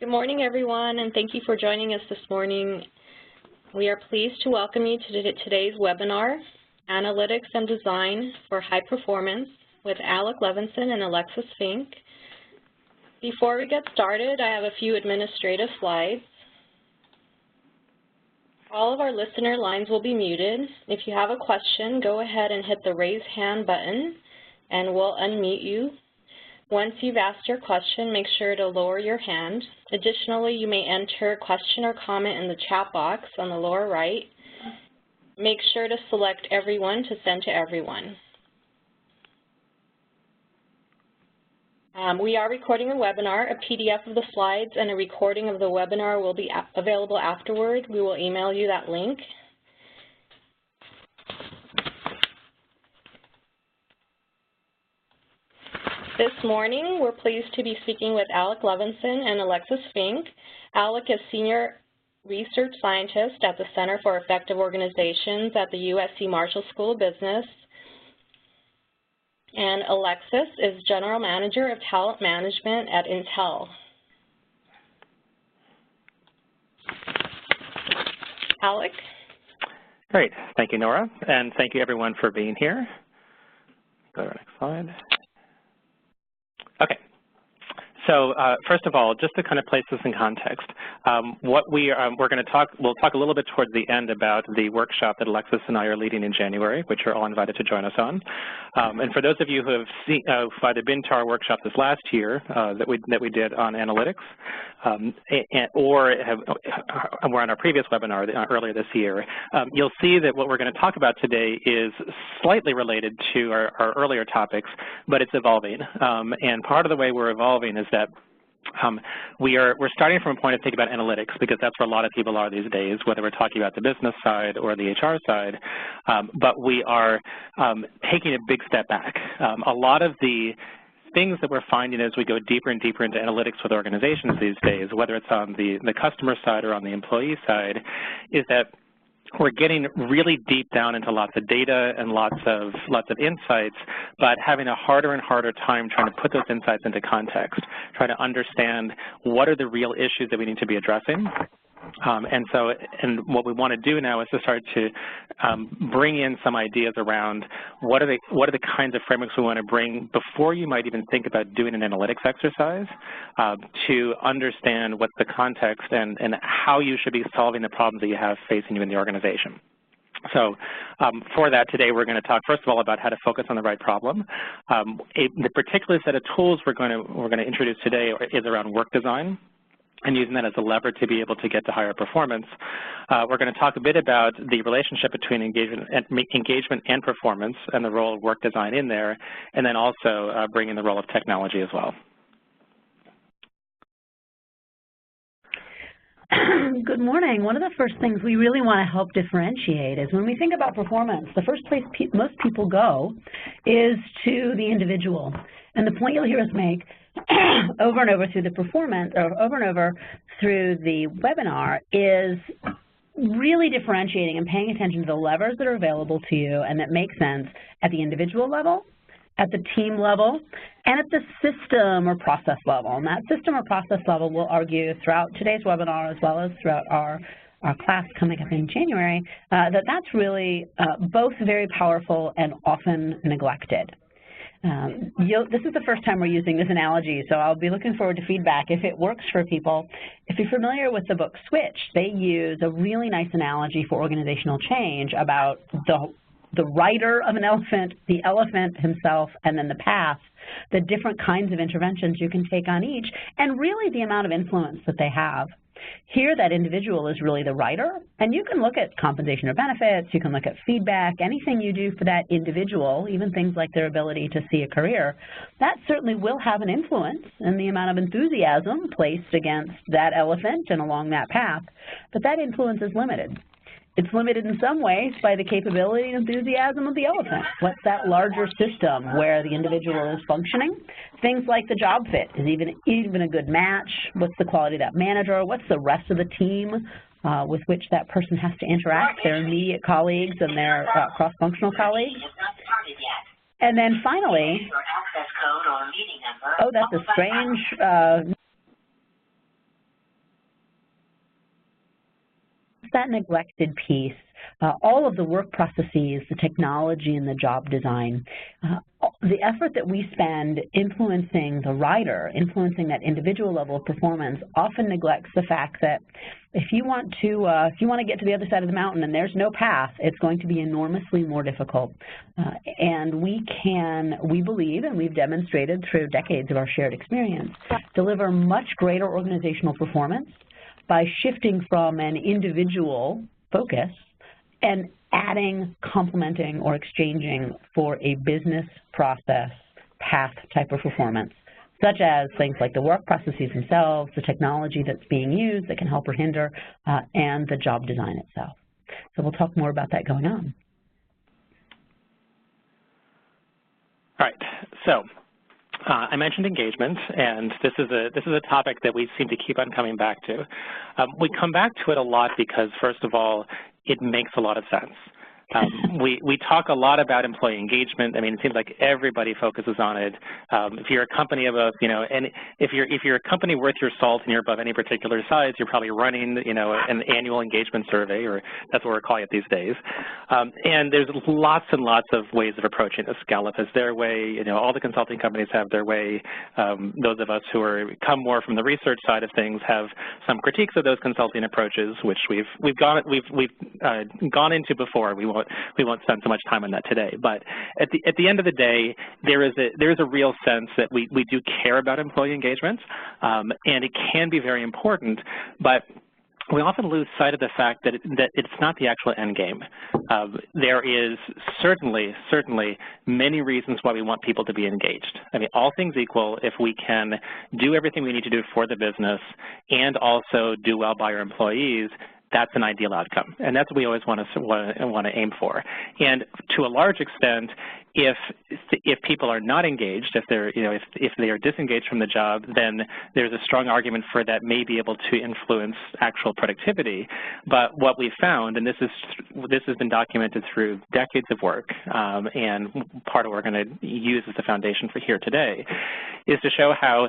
Good morning, everyone, and thank you for joining us this morning. We are pleased to welcome you to today's webinar, Analytics and Design for High Performance, with Alec, Levenson, and Alexis Fink. Before we get started, I have a few administrative slides. All of our listener lines will be muted. If you have a question, go ahead and hit the raise hand button, and we'll unmute you. Once you've asked your question, make sure to lower your hand. Additionally, you may enter a question or comment in the chat box on the lower right. Make sure to select everyone to send to everyone. We are recording a webinar. A PDF of the slides and a recording of the webinar will be available afterward. We will email you that link. This morning, we're pleased to be speaking with Alec Levenson and Alexis Fink. Alec is Senior Research Scientist at the Center for Effective Organizations at the USC Marshall School of Business. And Alexis is General Manager of Talent Management at Intel. Alec? Great. Thank you, Nora. And thank you, everyone, for being here. Go to the next slide. Okay. So first of all, just to kind of place this in context, we'll talk a little bit towards the end about the workshop that Alexis and I are leading in January, which you're all invited to join us on. And for those of you who have either been to our workshop this last year that we did on analytics, or were on our previous webinar earlier this year, you'll see that what we're going to talk about today is slightly related to our earlier topics, but it's evolving. And part of the way we're evolving is that we're starting from a point of thinking about analytics, because that's where a lot of people are these days, whether we're talking about the business side or the HR side, but we are taking a big step back. A lot of the things that we're finding as we go deeper and deeper into analytics with organizations these days, whether it's on the customer side or on the employee side, is that we're getting really deep down into lots of data and lots of insights, but having a harder and harder time trying to put those insights into context, trying to understand what are the real issues that we need to be addressing. And what we want to do now is to start to bring in some ideas around what are the kinds of frameworks we want to bring before you might even think about doing an analytics exercise, to understand what's the context and how you should be solving the problems that you have facing you in the organization. So for that, today we're going to talk first of all about how to focus on the right problem. The particular set of tools we're going to introduce today is around work design, and using that as a lever to be able to get to higher performance. We're going to talk a bit about the relationship between engagement and performance and the role of work design in there, and then also bring in the role of technology as well. Good morning. One of the first things we really want to help differentiate is when we think about performance, the first place most people go is to the individual. And the point you'll hear us make over and over through the performance, or over and over through the webinar, is really differentiating and paying attention to the levers that are available to you and that make sense at the individual level, at the team level, and at the system or process level. And that system or process level, we'll argue throughout today's webinar as well as throughout our class coming up in January, that's really both very powerful and often neglected. This is the first time we're using this analogy, so I'll be looking forward to feedback if it works for people. If you're familiar with the book Switch, they use a really nice analogy for organizational change about the rider of an elephant, the elephant himself, and then the path, the different kinds of interventions you can take on each, and really the amount of influence that they have. Here, that individual is really the rider, and you can look at compensation or benefits, you can look at feedback, anything you do for that individual, even things like their ability to see a career, that certainly will have an influence in the amount of enthusiasm placed against that elephant and along that path, but that influence is limited. It's limited in some ways by the capability and enthusiasm of the elephant. What's that larger system where the individual is functioning? Things like the job fit. Is even a good match? What's the quality of that manager? What's the rest of the team with which that person has to interact, their immediate colleagues and their cross-functional colleagues? And then finally, Your access code or meeting number. oh, that's a strange that neglected piece, all of the work processes, the technology, and the job design, the effort that we spend influencing the rider, influencing that individual level of performance, often neglects the fact that if you want to get to the other side of the mountain and there's no path, it's going to be enormously more difficult. And we believe, and we've demonstrated through decades of our shared experience, deliver much greater organizational performance by shifting from an individual focus and adding, complementing, or exchanging for a business process path type of performance, such as things like the work processes themselves, the technology that's being used that can help or hinder, and the job design itself. So we'll talk more about that going on. All right, so I mentioned engagement, and this is a topic that we seem to keep on coming back to. We come back to it a lot because, first of all, it makes a lot of sense. We talk a lot about employee engagement. I mean, it seems like everybody focuses on it. If you're a company above, and if you're a company worth your salt and you're above any particular size, you're probably running, an annual engagement survey, or that's what we're calling it these days. And there's lots and lots of ways of approaching this. Gallup has their way. All the consulting companies have their way. Those of us who come more from the research side of things have some critiques of those consulting approaches, which we've gone into before. We won't spend so much time on that today, but at the end of the day, there is a real sense that we do care about employee engagement, and it can be very important, but we often lose sight of the fact that it's not the actual end game. There is certainly many reasons why we want people to be engaged. I mean, all things equal, if we can do everything we need to do for the business and also do well by our employees, that's an ideal outcome, and that's what we always want to aim for. And to a large extent, if people are not engaged, if they are disengaged from the job, then there's a strong argument for that may be able to influence actual productivity. But what we've found, and this has been documented through decades of work, and part of what we're going to use as the foundation for here today, is to show how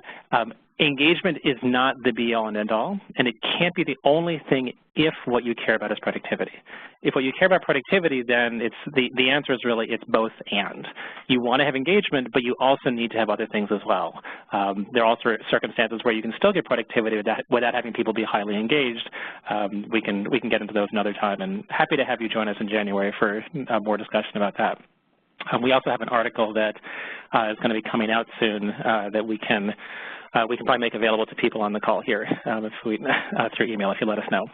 engagement is not the be-all and end-all, and it can't be the only thing if what you care about is productivity. If what you care about productivity, then the answer is really it's both and. You want to have engagement, but you also need to have other things as well. There are also circumstances where you can still get productivity without having people be highly engaged. We can get into those another time, and happy to have you join us in January for more discussion about that. We also have an article that is going to be coming out soon that we can probably make available to people on the call here through email if you let us know.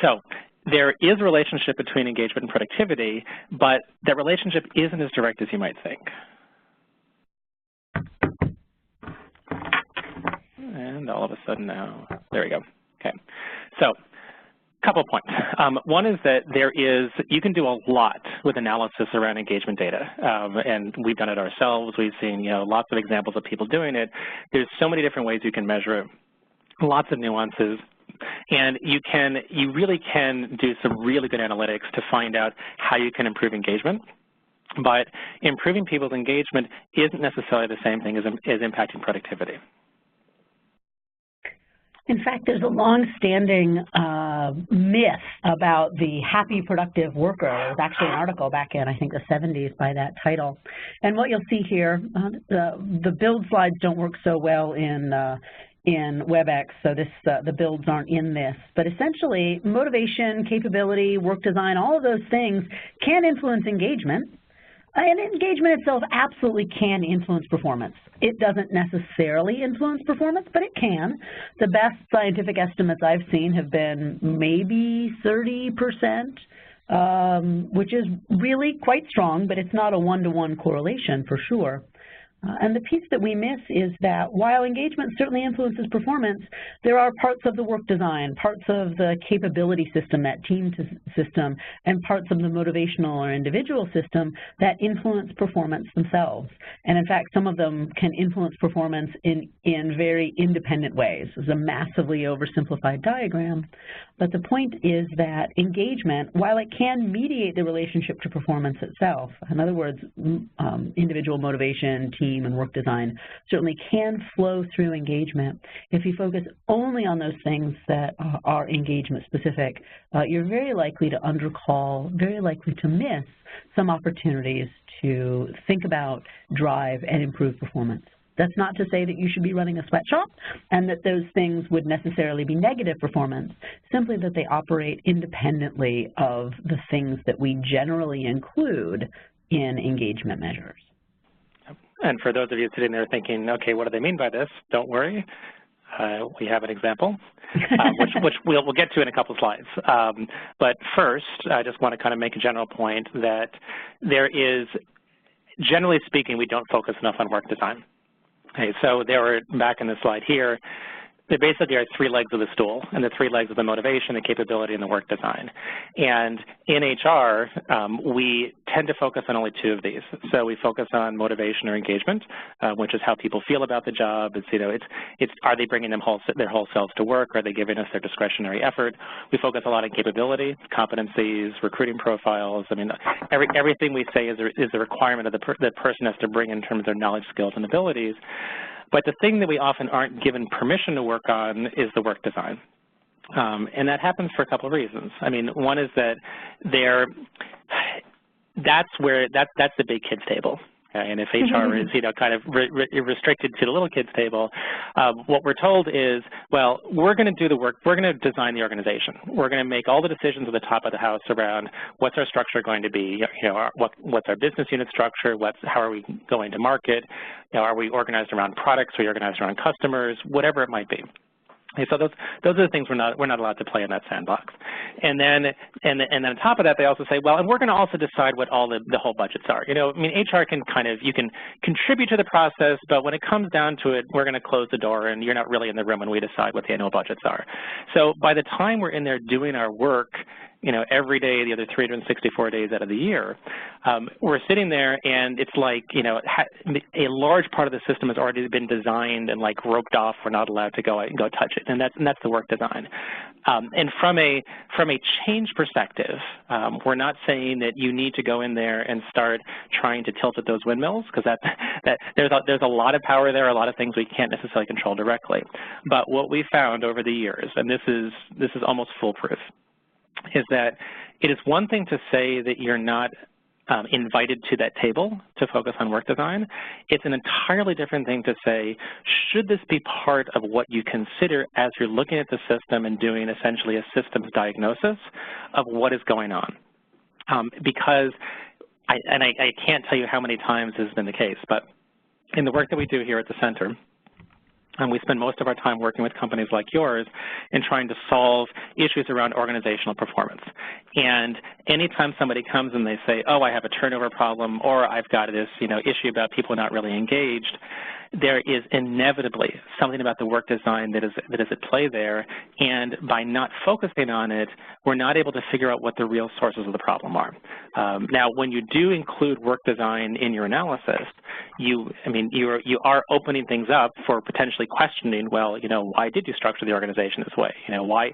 So there is a relationship between engagement and productivity, but that relationship isn't as direct as you might think. And all of a sudden now, there we go. Okay, so couple of points. One is that you can do a lot with analysis around engagement data, and we've done it ourselves. We've seen lots of examples of people doing it. There's so many different ways you can measure it, lots of nuances, and you really can do some really good analytics to find out how you can improve engagement. But improving people's engagement isn't necessarily the same thing as impacting productivity. In fact, there's a long-standing myth about the happy, productive worker. There was actually an article back in, I think, the 70s by that title. And what you'll see here, the build slides don't work so well in WebEx, so the builds aren't in this. But essentially, motivation, capability, work design, all of those things can influence engagement. And engagement itself absolutely can influence performance. It doesn't necessarily influence performance, but it can. The best scientific estimates I've seen have been maybe 30%, which is really quite strong, but it's not a one-to-one correlation for sure. And the piece that we miss is that while engagement certainly influences performance, there are parts of the work design, parts of the capability system, that team system, and parts of the motivational or individual system that influence performance themselves. And in fact, some of them can influence performance in very independent ways. This is a massively oversimplified diagram. But the point is that engagement, while it can mediate the relationship to performance itself, in other words, individual motivation, team team and work design certainly can flow through engagement. If you focus only on those things that are engagement specific, you're very likely to undercall, very likely to miss some opportunities to think about, drive, and improve performance. That's not to say that you should be running a sweatshop and that those things would necessarily be negative performance, simply that they operate independently of the things that we generally include in engagement measures. And for those of you sitting there thinking, okay, what do they mean by this? Don't worry. We have an example, which we'll get to in a couple slides. But first, I just want to kind of make a general point that there is, generally speaking, we don't focus enough on work design. Okay, so there were, back in the slide here, there basically are three legs of the stool, and the three legs of the motivation, the capability, and the work design. And in HR, we tend to focus on only two of these. So we focus on motivation or engagement, which is how people feel about the job. It's, you know, it's are they bringing their whole selves to work? Are they giving us their discretionary effort? We focus a lot on capability, competencies, recruiting profiles. I mean, everything we say is a requirement of the person has to bring in terms of their knowledge, skills, and abilities. But the thing that we often aren't given permission to work on is the work design. And that happens for a couple of reasons. I mean, one is that that's the big kids table. Okay? And if HR is, you know, kind of restricted to the little kids table, what we're told is, well, we're going to do the work, we're going to design the organization. We're going to make all the decisions at the top of the house around what's our structure going to be, you know, what's our business unit structure, how are we going to market, you know, are we organized around products, are we organized around customers, whatever it might be. Okay, so those are the things we're not allowed to play in that sandbox. And then on top of that, they also say, well, and we're going to also decide what all the whole budgets are. You know, I mean, HR can you can contribute to the process, but when it comes down to it, we're going to close the door, and you're not really in the room when we decide what the annual budgets are. So by the time we're in there doing our work, you know, every day, the other 364 days out of the year, we're sitting there, and it's like, you know, a large part of the system has already been designed and like roped off. We're not allowed to go touch it, and that's the work design. And from a change perspective, we're not saying that you need to go in there and start trying to tilt at those windmills, because there's a lot of power there, a lot of things we can't necessarily control directly. But what we found over the years, and this is almost foolproof, is that it is one thing to say that you're not invited to that table to focus on work design. It's an entirely different thing to say, should this be part of what you consider as you're looking at the system and doing essentially a systems diagnosis of what is going on? Because, I can't tell you how many times this has been the case, but in the work that we do here at the center, and we spend most of our time working with companies like yours in trying to solve issues around organizational performance. And anytime somebody comes and they say, oh, I have a turnover problem, or I've got this, you know, issue about people not really engaged, there is inevitably something about the work design that is at play there, and by not focusing on it, we're not able to figure out what the real sources of the problem are. Now, when you do include work design in your analysis, you are opening things up for potentially questioning, well, you know, why did you structure the organization this way? You know, why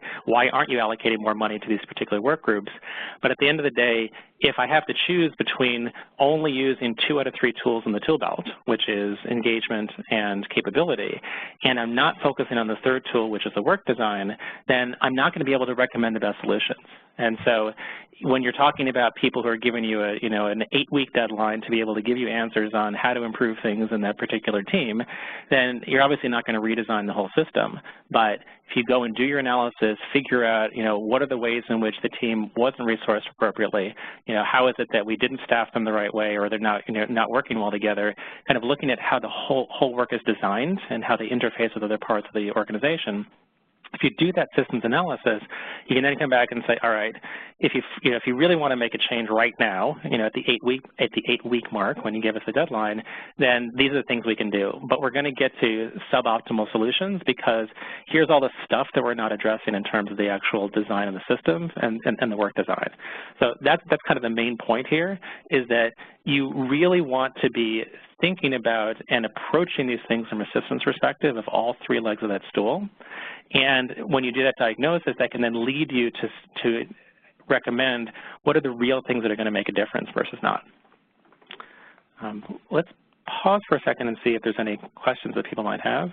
aren't you allocating more money to these particular work groups? But at the end of the day, if I have to choose between only using 2 out of 3 tools in the tool belt, which is engagement and capability, and I'm not focusing on the third tool, which is the work design, then I'm not going to be able to recommend the best solutions. And so when you're talking about people who are giving you an 8-week deadline to be able to give you answers on how to improve things in that particular team, then you're obviously not going to redesign the whole system. But if you go and do your analysis, figure out, you know, what are the ways in which the team wasn't resourced appropriately, you know, how is it that we didn't staff them the right way, or they're not, you know, not working well together, kind of looking at how the whole work is designed and how they interface with other parts of the organization. If you do that systems analysis, you can then come back and say, all right, if you really want to make a change right now, you know, at the 8-week mark when you give us a deadline, then these are the things we can do. But we're going to get to suboptimal solutions because here's all the stuff that we're not addressing in terms of the actual design of the systems and the work design. So that's kind of the main point here, is that you really want to be thinking about and approaching these things from a systems perspective of all 3 legs of that stool. And when you do that diagnosis, that can then lead you to recommend what are the real things that are going to make a difference versus not. Let's pause for a second and see if there's any questions that people might have.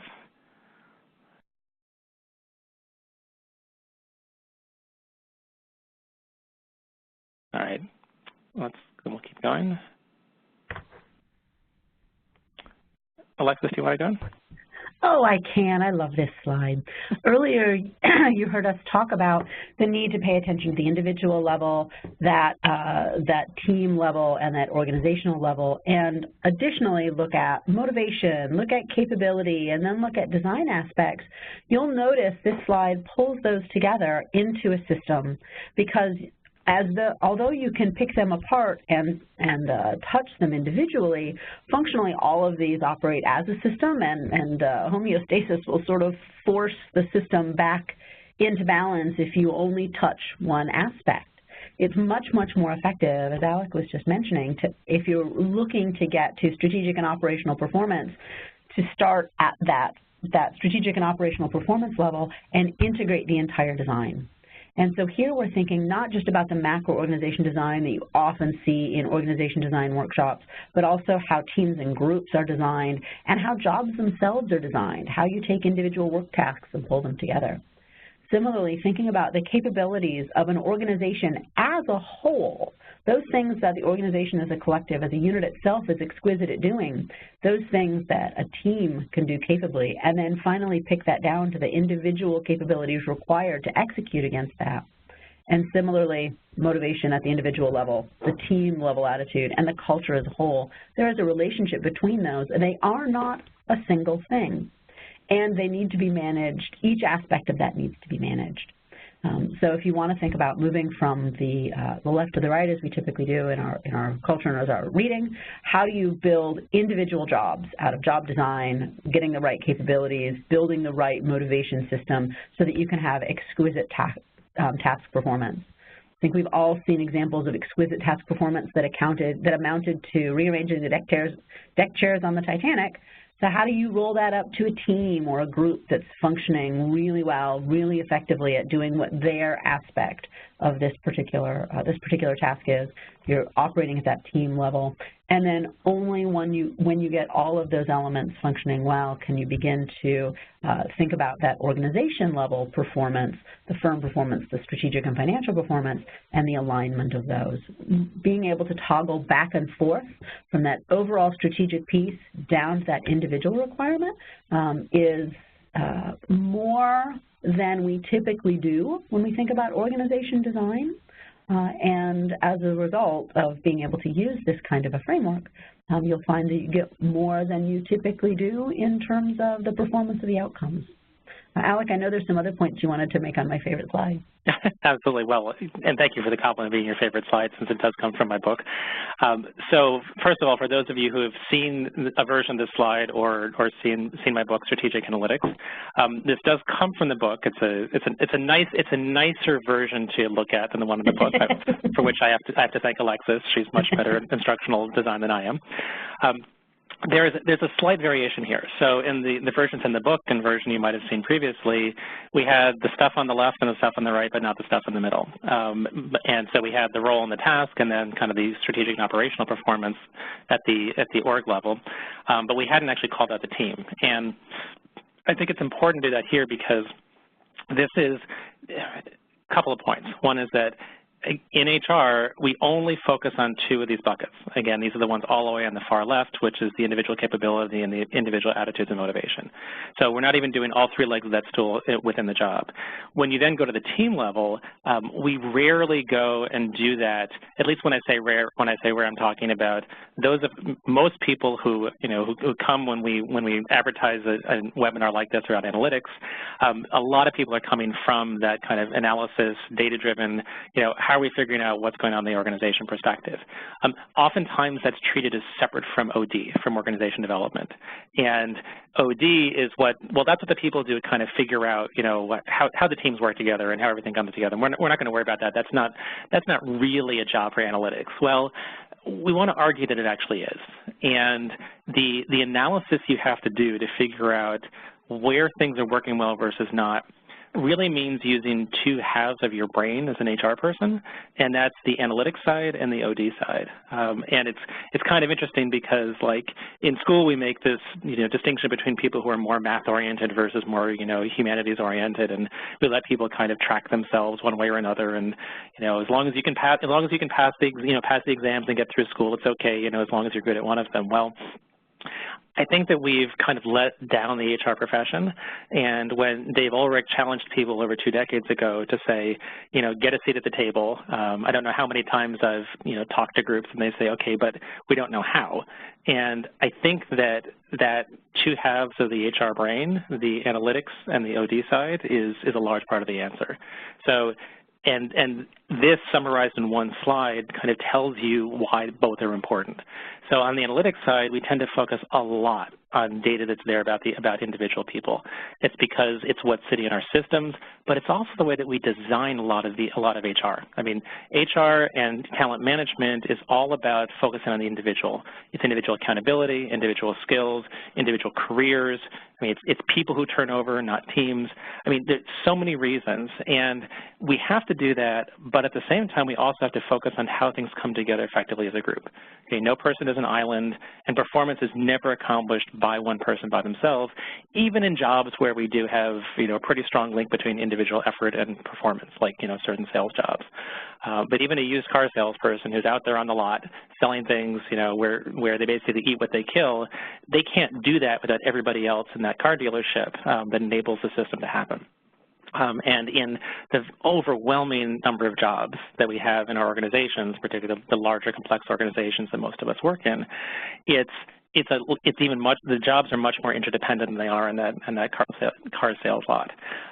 All right, we'll keep going. Alexis, do you want to go? Oh, I can. I love this slide. Earlier, you heard us talk about the need to pay attention to the individual level, that team level, and that organizational level, and additionally look at motivation, look at capability, and then look at design aspects. You'll notice this slide pulls those together into a system because although you can pick them apart and touch them individually, functionally all of these operate as a system, and homeostasis will sort of force the system back into balance if you only touch one aspect. It's much, much more effective, as Alec was just mentioning, if you're looking to get to strategic and operational performance, to start at that strategic and operational performance level and integrate the entire design. And so here we're thinking not just about the macro organization design that you often see in organization design workshops, but also how teams and groups are designed and how jobs themselves are designed, how you take individual work tasks and pull them together. Similarly, thinking about the capabilities of an organization as a whole, those things that the organization as a collective, as a unit itself is exquisite at doing, those things that a team can do capably, and then finally pick that down to the individual capabilities required to execute against that. And similarly, motivation at the individual level, the team level attitude, and the culture as a whole, there is a relationship between those, and they are not a single thing. And they need to be managed, each aspect of that needs to be managed. So if you want to think about moving from the left to the right, as we typically do in our culture and as our reading, how do you build individual jobs out of job design, getting the right capabilities, building the right motivation system so that you can have exquisite task performance. I think we've all seen examples of exquisite task performance that amounted to rearranging the deck chairs on the Titanic. So how do you roll that up to a team or a group that's functioning really well, really effectively at doing what their aspect of this particular task is? You're operating at that team level. And then only when you get all of those elements functioning well can you begin to think about that organization level performance, the firm performance, the strategic and financial performance, and the alignment of those. Being able to toggle back and forth from that overall strategic piece down to that individual requirement is more than we typically do when we think about organization design. And as a result of being able to use this kind of a framework, you'll find that you get more than you typically do in terms of the performance of the outcomes. Alec, I know there's some other points you wanted to make on my favorite slide. Absolutely. Well, and thank you for the compliment of being your favorite slide, since it does come from my book. So first of all, for those of you who have seen a version of this slide or seen my book, Strategic Analytics, this does come from the book. It's a nicer version to look at than the one in the book, for which I have to thank Alexis. She's much better at instructional design than I am. There's a slight variation here. So in the versions in the book and version you might have seen previously, we had the stuff on the left and the stuff on the right, but not the stuff in the middle. And so we had the role and the task, and then kind of the strategic and operational performance at the org level. But we hadn't actually called out the team. And I think it's important to do that here because this is a couple of points. One is that in HR, we only focus on two of these buckets. Again, these are the ones all the way on the far left, which is the individual capability and the individual attitudes and motivation. So we're not even doing all three legs of that stool within the job. When you then go to the team level, we rarely go and do that. At least when I say rare, I'm talking about those of most people who come when we advertise a webinar like this around analytics. A lot of people are coming from that kind of analysis, data-driven, how are we figuring out what's going on in the organization perspective? Oftentimes that's treated as separate from OD, from organization development. And OD is that's what the people do to kind of figure out, how the teams work together and how everything comes together. And we're not going to worry about that. That's not really a job for analytics. Well, we want to argue that it actually is. And the analysis you have to do to figure out where things are working well versus not, really means using two halves of your brain as an HR person, and that's the analytics side and the OD side. And it's kind of interesting because, like, in school we make this, distinction between people who are more math-oriented versus more, humanities-oriented, and we let people kind of track themselves one way or another. And, as long as you can pass the exams and get through school, it's okay. As long as you're good at one of them. Well, I think that we've kind of let down the HR profession, and when Dave Ulrich challenged people over 2 decades ago to say, get a seat at the table, I don't know how many times I've, talked to groups and they say, okay, but we don't know how. And I think that two halves of the HR brain, the analytics and the OD side, is a large part of the answer. So, and this summarized in one slide kind of tells you why both are important. So on the analytics side, we tend to focus a lot on data that's there about individual people. It's because it's what's sitting in our systems, but it's also the way that we design a lot of HR. I mean, HR and talent management is all about focusing on the individual. It's individual accountability, individual skills, individual careers. I mean, it's people who turn over, not teams. I mean, there's so many reasons, and we have to do that, but at the same time, we also have to focus on how things come together effectively as a group. Okay, no person is an island, and performance is never accomplished by one person by themselves, even in jobs where we do have, a pretty strong link between individual effort and performance, like, certain sales jobs. But even a used car salesperson who's out there on the lot selling things, where they basically eat what they kill, they can't do that without everybody else in that car dealership that enables the system to happen. And in the overwhelming number of jobs that we have in our organizations, particularly the larger complex organizations that most of us work in, the jobs are much more interdependent than they are in that car sales lot.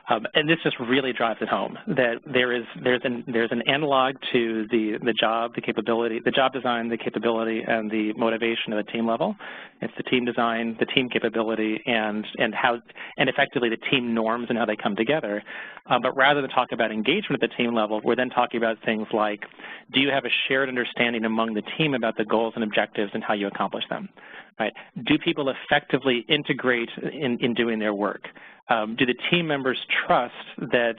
And this just really drives it home that there's an analog to the job, the capability, the job design, the capability, and the motivation at the team level. It's the team design, the team capability, and effectively the team norms and how they come together. But rather than talk about engagement at the team level, we're then talking about things like, do you have a shared understanding among the team about the goals and objectives and how you accomplish them? Right? Do people effectively integrate in doing their work? Do the team members trust that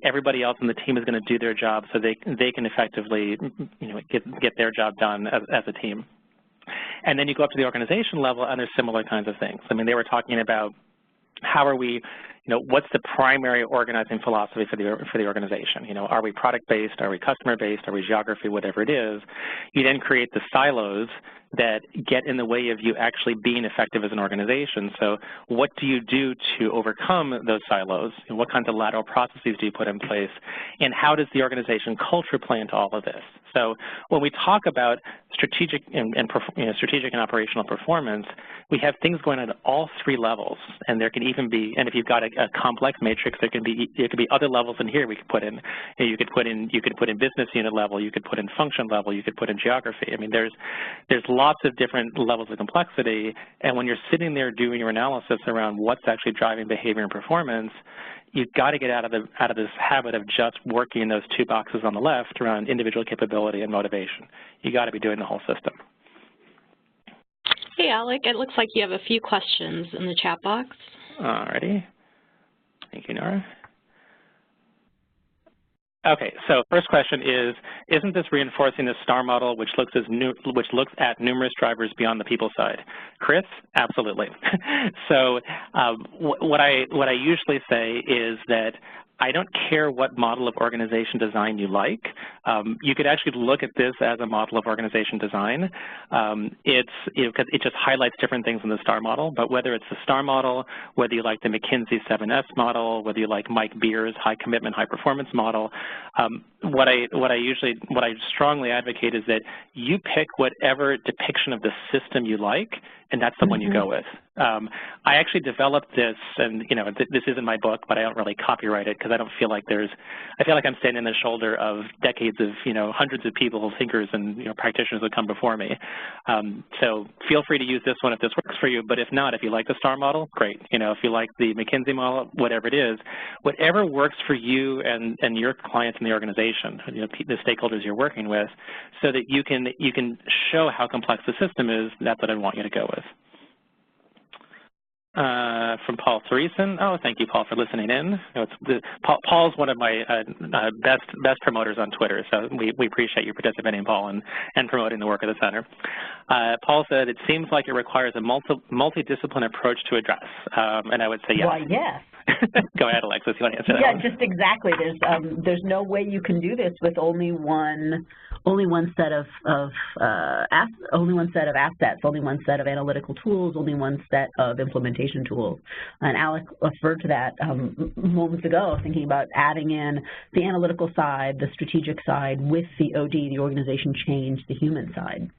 everybody else on the team is going to do their job so they can effectively get their job done as a team? And then you go up to the organization level and there's similar kinds of things. I mean, they were talking about how are we, what's the primary organizing philosophy for the organization? Are we product-based? Are we customer-based? Are we geography? Whatever it is. You then create the silos that get in the way of you actually being effective as an organization. So what do you do to overcome those silos? And what kinds of lateral processes do you put in place? And how does the organization culture play into all of this? So when we talk about strategic and operational performance, we have things going on at all 3 levels, and there can even be, and if you've got a complex matrix, there could be other levels in here we could put in. You could put in business unit level, you could put in function level, you could put in geography. I mean, there's lots of different levels of complexity, and when you're sitting there doing your analysis around what's actually driving behavior and performance, you've got to get out of this habit of just working those 2 boxes on the left around individual capability and motivation. You got to be doing the whole system. Hey, Alec, it looks like you have a few questions in the chat box. All righty. Thank you, Nora. Okay, so first question is, isn't this reinforcing the STAR model, which looks at numerous drivers beyond the people side? Chris, absolutely. So what I usually say is that I don't care what model of organization design you like. You could actually look at this as a model of organization design. It just highlights different things in the STAR model, but whether it's the STAR model, whether you like the McKinsey 7S model, whether you like Mike Beer's high commitment, high performance model, what I strongly advocate is that you pick whatever depiction of the system you like, and that's the one you go with. I actually developed this, and this is in my book, but I don't really copyright it because I don't feel like I feel like I'm standing on the shoulder of decades of hundreds of people, thinkers, and practitioners that come before me. So feel free to use this one if this works for you. But if not, if you like the STAR model, great. If you like the McKinsey model, whatever it is, whatever works for you and your clients in the organization, the stakeholders you're working with, so that you can show how complex the system is. That's what I want you to go with. From Paul Threeson. Oh, thank you, Paul, for listening in. Paul's one of my best promoters on Twitter, so we appreciate you participating, Paul, and promoting the work of the Center. Paul said, it seems like it requires a multidiscipline approach to address, and I would say yes. Why, yes. Go ahead, Alexis. You want to answer that? Yeah, just exactly. There's no way you can do this with only one set of assets, only one set of analytical tools, only one set of implementation tools. And Alec referred to that moments ago, thinking about adding in the analytical side, the strategic side, with the OD, the organization change, the human side.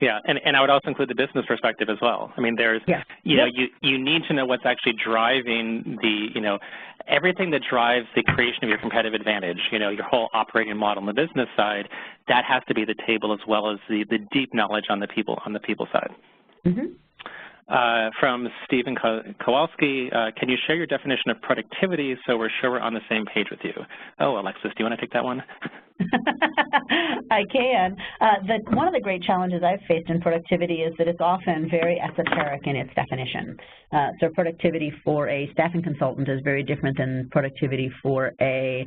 Yeah, and I would also include the business perspective as well. I mean, there's, you need to know what's actually driving the, everything that drives the creation of your competitive advantage, your whole operating model on the business side, that has to be the table as well as the deep knowledge on the people side. Mm-hmm. From Stephen Kowalski, can you share your definition of productivity so we're sure we're on the same page with you? Oh, Alexis, do you want to take that one? I can. One of the great challenges I've faced in productivity is that it's often very esoteric in its definition. So productivity for a staffing consultant is very different than productivity for a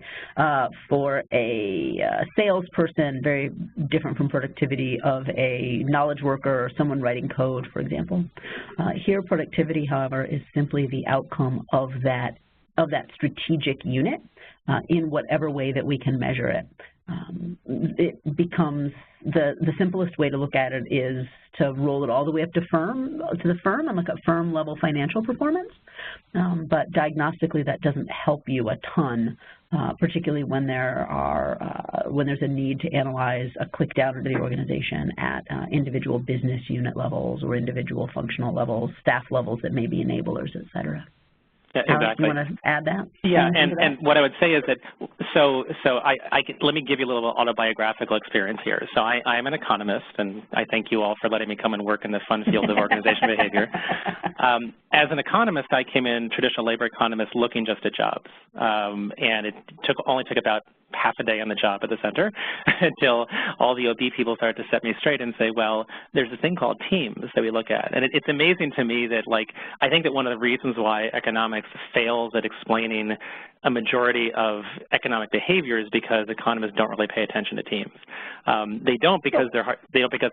salesperson, very different from productivity of a knowledge worker or someone writing code, for example. Here, productivity, however, is simply the outcome of that strategic unit in whatever way that we can measure it. It becomes the simplest way to look at it is to roll it all the way up to the firm and look at firm level financial performance. But diagnostically, that doesn't help you a ton, particularly when there's a need to analyze a click down into the organization at individual business unit levels or individual functional levels, staff levels that may be enablers, et cetera. Yeah, exactly. Alex, you want to add that? Yeah, and what I would say is that, let me give you a little autobiographical experience here. So I am an economist, and I thank you all for letting me come and work in the fun field of organization behavior. As an economist, I came in traditional labor economist looking just at jobs, and it only took about half a day on the job at the center until all the OB people started to set me straight and say, well, there's a thing called teams that we look at. And it's amazing to me that, I think that one of the reasons why economics fails at explaining a majority of economic behavior is because economists don't really pay attention to teams. They don't because they're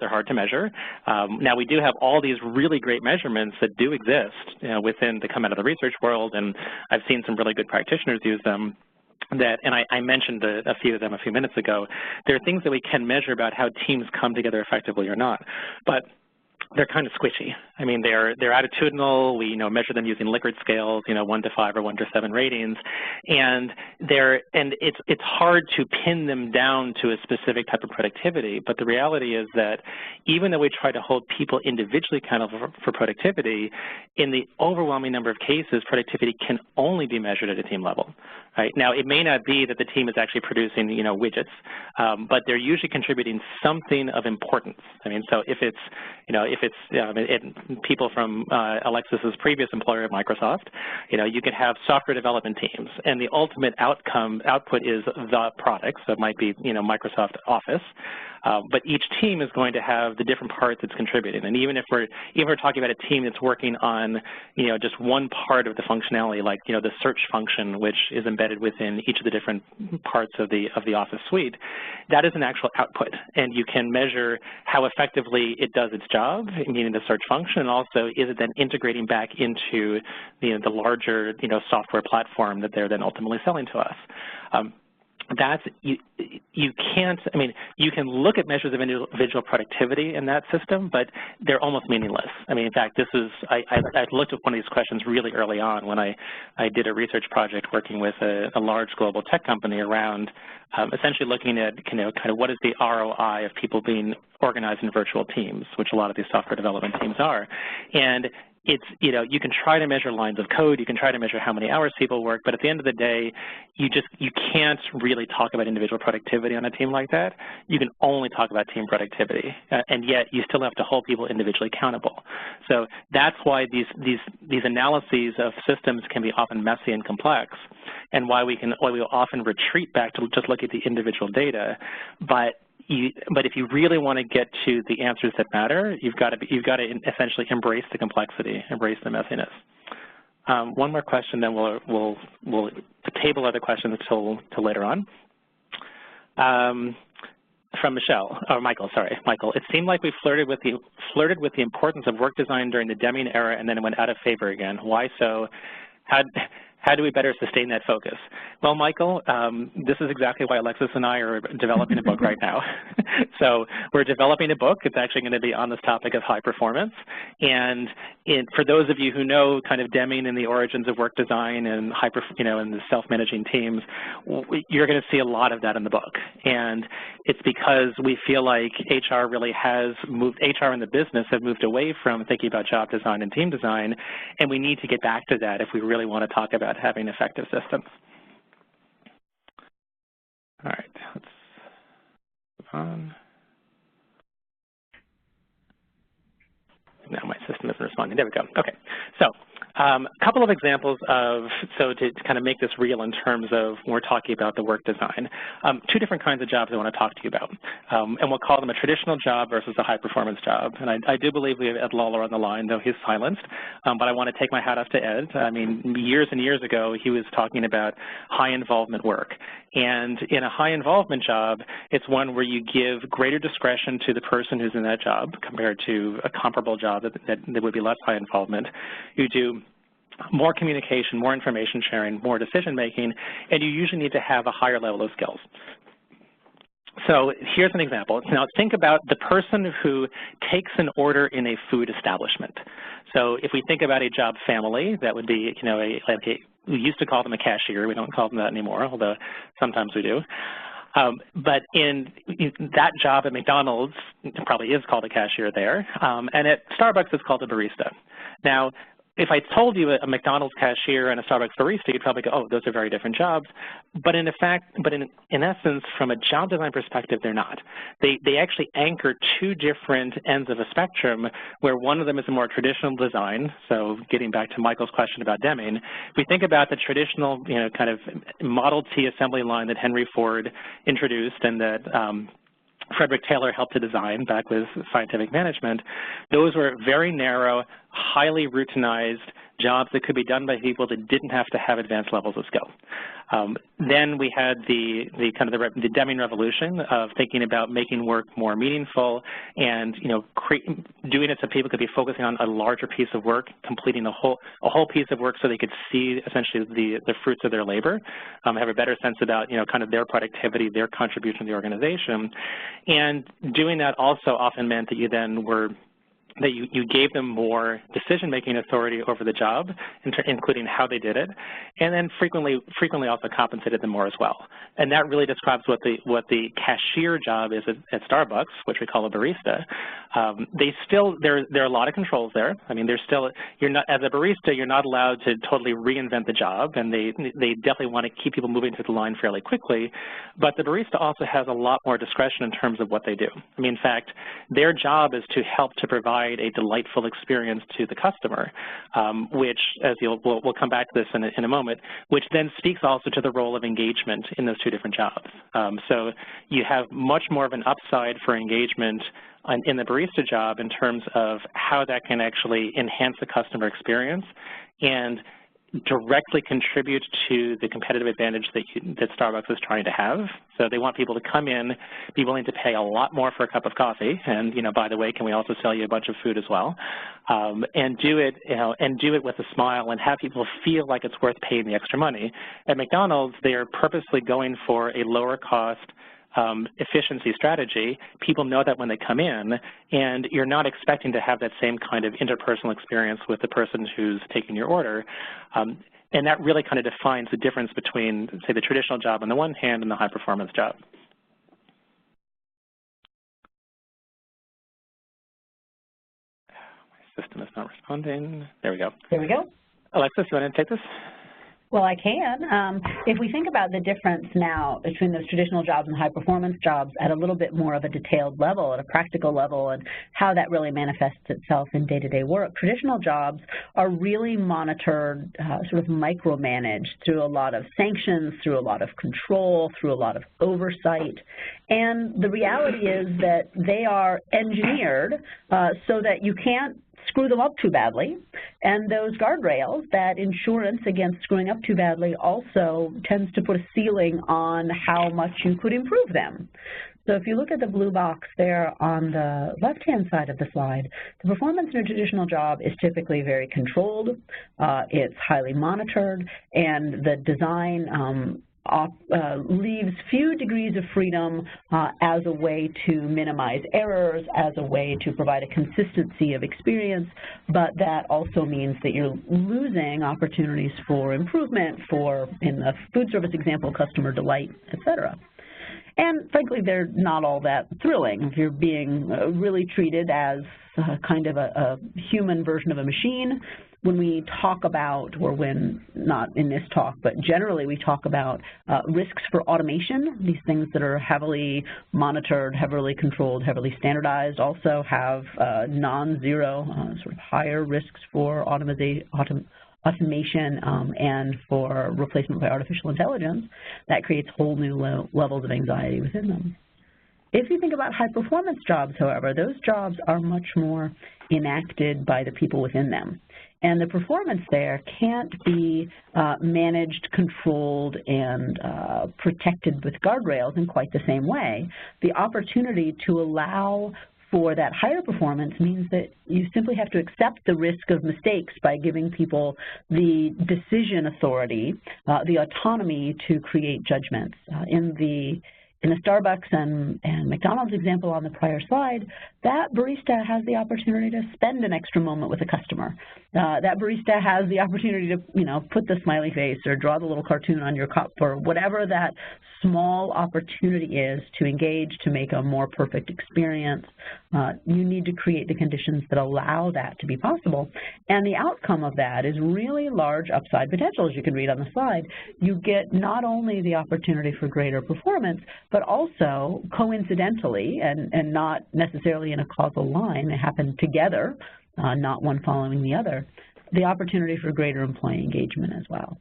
hard to measure. Now, we do have all these really great measurements that do exist that come out of the research world, and I've seen some really good practitioners use them. And I mentioned a few of them a few minutes ago. There are things that we can measure about how teams come together effectively or not, but they're kind of squishy. I mean, they're attitudinal. We measure them using Likert scales, 1 to 5 or 1 to 7 ratings, and it's hard to pin them down to a specific type of productivity. But the reality is that even though we try to hold people individually accountable for productivity, in the overwhelming number of cases, productivity can only be measured at a team level. Right? Now, it may not be that the team is actually producing, widgets, but they're usually contributing something of importance. I mean, so if it's people from Alexis's previous employer at Microsoft, you could have software development teams, and the ultimate output is the product. So it might be, Microsoft Office. But each team is going to have the different parts it's contributing. And even if we're talking about a team that's working on, just one part of the functionality, like, the search function, which is embedded within each of the different parts of the Office suite, that is an actual output. And you can measure how effectively it does its job, meaning the search function, and also is it then integrating back into the larger, software platform that they're then ultimately selling to us. You can't, you can look at measures of individual productivity in that system, but they're almost meaningless. In fact, I looked at one of these questions really early on when I did a research project working with a large global tech company around essentially looking at, kind of what is the ROI of people being organized in virtual teams, which a lot of these software development teams are. And it's, you can try to measure lines of code, you can try to measure how many hours people work, but at the end of the day, you can't really talk about individual productivity on a team like that. You can only talk about team productivity, and yet you still have to hold people individually accountable. So that's why these analyses of systems can be often messy and complex, and why we often retreat back to just look at the individual data. But but if you really want to get to the answers that matter, you've got to essentially embrace the complexity, embrace the messiness. One more question, then we'll table other questions till later on. From Michelle, or Michael, sorry, Michael. It seemed like we flirted with the importance of work design during the Deming era, and then it went out of favor again. Why so? How do we better sustain that focus? Well, Michael, this is exactly why Alexis and I are developing a book right now. So we're developing a book. It's actually going to be on this topic of high performance. And for those of you who know kind of Deming and the origins of work design and and the self-managing teams, you're going to see a lot of that in the book. And it's because we feel like HR really has moved, HR and the business have moved away from thinking about job design and team design, and we need to get back to that if we really want to talk about having effective systems. All right, let's move on. Now my system isn't responding. There we go. Okay, so a couple of examples to kind of make this real in terms of when we're talking about the work design. Two different kinds of jobs I want to talk to you about. And we'll call them a traditional job versus a high performance job. And I do believe we have Ed Lawler on the line, though he's silenced. But I want to take my hat off to Ed. I mean, years and years ago, he was talking about high involvement work. And in a high involvement job, it's one where you give greater discretion to the person who's in that job compared to a comparable job that would be less high involvement. You do more communication, more information sharing, more decision making, and you usually need to have a higher level of skills. So here's an example. Now think about the person who takes an order in a food establishment. So if we think about a job family, that would be, we used to call them a cashier. We don't call them that anymore, although sometimes we do. But in that job at McDonald's, it probably is called a cashier there, and at Starbucks it's called a barista. Now, if I told you a McDonald's cashier and a Starbucks barista, you'd probably go, oh, those are very different jobs. But in essence, from a job design perspective, they're not. They actually anchor two different ends of a spectrum where one of them is a more traditional design. So getting back to Michael's question about Deming, if we think about the traditional, kind of Model T assembly line that Henry Ford introduced and that Frederick Taylor helped to design back with scientific management, those were very narrow, highly routinized jobs that could be done by people that didn't have to have advanced levels of skill. Then we had the Deming revolution of thinking about making work more meaningful and doing it so people could be focusing on a larger piece of work, completing a whole piece of work so they could see essentially the fruits of their labor, have a better sense about kind of their productivity, their contribution to the organization. And doing that also often meant that you then were you gave them more decision-making authority over the job, including how they did it, and then frequently also compensated them more as well. And that really describes what the cashier job is at Starbucks, which we call a barista. There are a lot of controls there. I mean, as a barista, you're not allowed to totally reinvent the job, and they definitely want to keep people moving through the line fairly quickly. But the barista also has a lot more discretion in terms of what they do. I mean, in fact, their job is to help to provide a delightful experience to the customer, which, as we'll come back to this in a moment, which then speaks also to the role of engagement in those two different jobs. So you have much more of an upside for engagement in the barista job in terms of how that can actually enhance the customer experience and directly contribute to the competitive advantage that Starbucks is trying to have. So they want people to come in, be willing to pay a lot more for a cup of coffee, and by the way, can we also sell you a bunch of food as well, and do it with a smile and have people feel like it's worth paying the extra money. At McDonald's, they are purposely going for a lower cost efficiency strategy. People know that when they come in, and you're not expecting to have that same kind of interpersonal experience with the person who's taking your order. And that really kind of defines the difference between, say, the traditional job on the one hand and the high-performance job. My system is not responding. There we go. There we go. Alexis, you want to take this? Well, I can. If we think about the difference now between those traditional jobs and high-performance jobs at a little bit more of a detailed level, at a practical level, and how that really manifests itself in day-to-day work, traditional jobs are really monitored, sort of micromanaged through a lot of sanctions, through a lot of control, through a lot of oversight. And the reality is that they are engineered so that you can't screw them up too badly, and those guardrails, that insurance against screwing up too badly, also tends to put a ceiling on how much you could improve them. So if you look at the blue box there on the left-hand side of the slide, the performance in a traditional job is typically very controlled, it's highly monitored, and the design leaves few degrees of freedom as a way to minimize errors, as a way to provide a consistency of experience, but that also means that you're losing opportunities for improvement, for, in the food service example, customer delight, et cetera. And frankly, they're not all that thrilling. If you're being really treated as kind of a human version of a machine, when we talk about, or when, not in this talk, but generally we talk about risks for automation, these things that are heavily monitored, heavily controlled, heavily standardized, also have non-zero, sort of higher risks for automation and for replacement by artificial intelligence. That creates whole new levels of anxiety within them. If you think about high-performance jobs, however, those jobs are much more enacted by the people within them. And the performance there can't be managed, controlled, and protected with guardrails in quite the same way. The opportunity to allow for that higher performance means that you simply have to accept the risk of mistakes by giving people the decision authority, the autonomy to create judgments. In the Starbucks and McDonald's example on the prior slide, that barista has the opportunity to spend an extra moment with a customer. That barista has the opportunity to, put the smiley face or draw the little cartoon on your cup, or whatever that small opportunity is to engage, to make a more perfect experience. You need to create the conditions that allow that to be possible. And the outcome of that is really large upside potential, as you can read on the slide. You get not only the opportunity for greater performance, but also coincidentally, and not necessarily in a causal line, they happen together, not one following the other, the opportunity for greater employee engagement as well.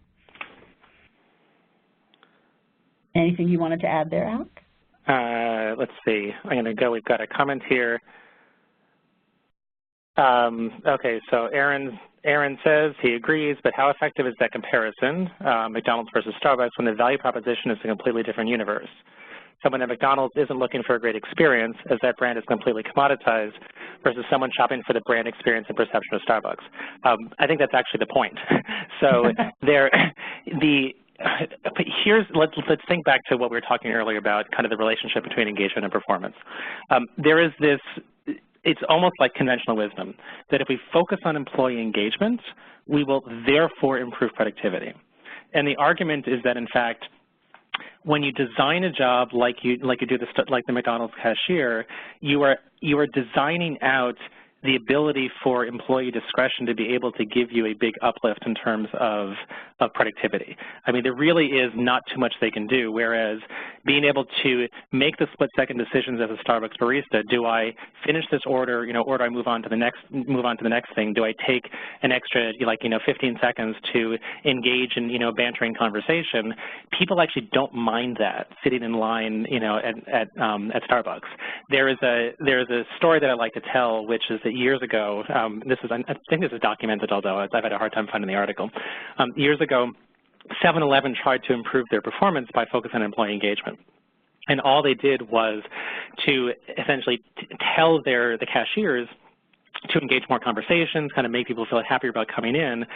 Anything you wanted to add there, Alec? Let's see. I'm going to go. We've got a comment here. Okay, so Aaron says he agrees, but how effective is that comparison, McDonald's versus Starbucks, when the value proposition is a completely different universe? Someone at McDonald's isn't looking for a great experience, as that brand is completely commoditized, versus someone shopping for the brand experience and perception of Starbucks. I think that's actually the point. So let's think back to what we were talking earlier about, kind of the relationship between engagement and performance. There is this, it's almost like conventional wisdom, that if we focus on employee engagement, we will therefore improve productivity. And the argument is that, in fact, when you design a job like you do like the McDonald's cashier, you are designing out the ability for employee discretion to be able to give you a big uplift in terms of productivity. I mean, there really is not too much they can do, whereas being able to make the split-second decisions as a Starbucks barista, do I finish this order, or do I move on to the next thing? Do I take an extra, 15 seconds to engage in, bantering conversation? People actually don't mind that sitting in line, at Starbucks. There is a story that I like to tell, which is that years ago, I think this is documented, although I've had a hard time finding the article. Years ago, 7-Eleven tried to improve their performance by focusing on employee engagement. And all they did was to essentially tell the cashiers to engage more conversations, kind of make people feel happier about coming in.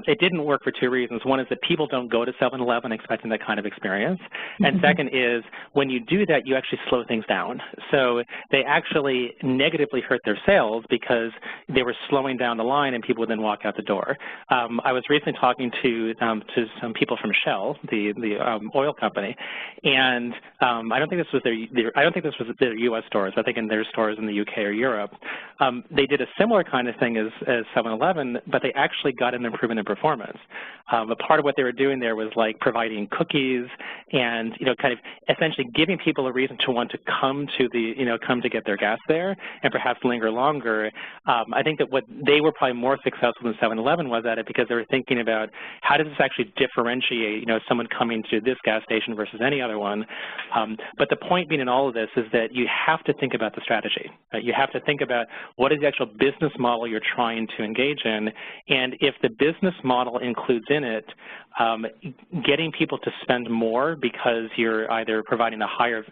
It didn't work for two reasons. One is that people don't go to 7-Eleven expecting that kind of experience. And second is, when you do that, you actually slow things down. So they actually negatively hurt their sales because they were slowing down the line and people would then walk out the door. I was recently talking to some people from Shell, the oil company, and I don't think this was their U.S. stores. I think in their stores in the UK or Europe, they did did a similar kind of thing as 7-Eleven, but they actually got an improvement in performance. A part of what they were doing there was like providing cookies and, kind of essentially giving people a reason to want to come to come to get their gas there and perhaps linger longer. I think that what they were probably more successful than 7-Eleven was at it because they were thinking about how does this actually differentiate, someone coming to this gas station versus any other one. But the point being in all of this is that you have to think about the strategy. Right? You have to think about what is the actual business model you're trying to engage in, and if the business model includes in it getting people to spend more because you're either providing a higher,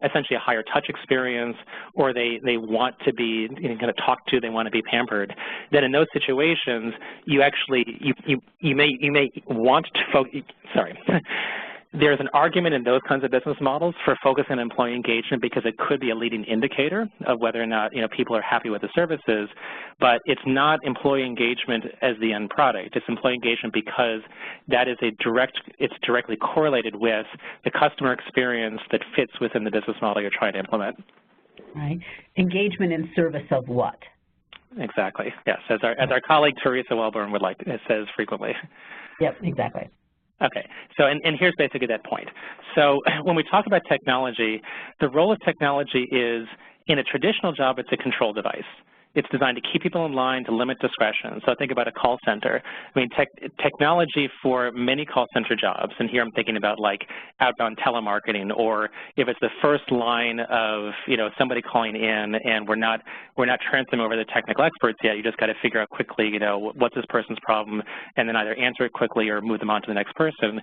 essentially a higher touch experience, or they want to be kind of talked to, they want to be pampered, then in those situations you actually you may want to focus. Sorry. There's an argument in those kinds of business models for focusing on employee engagement because it could be a leading indicator of whether or not people are happy with the services, but it's not employee engagement as the end product. It's employee engagement because that is it's directly correlated with the customer experience that fits within the business model you're trying to implement. Right. Engagement in service of what? Exactly. Yes. As our colleague Teresa Wellborn says frequently. Yep. Exactly. Okay, so and here's basically that point. So when we talk about technology, the role of technology is, in a traditional job, it's a control device. It's designed to keep people in line, to limit discretion. So think about a call center. I mean, technology for many call center jobs, and here I'm thinking about like outbound telemarketing, or if it's the first line of somebody calling in and we're not transferring over the technical experts yet. You just got to figure out quickly what's this person's problem, and then either answer it quickly or move them on to the next person.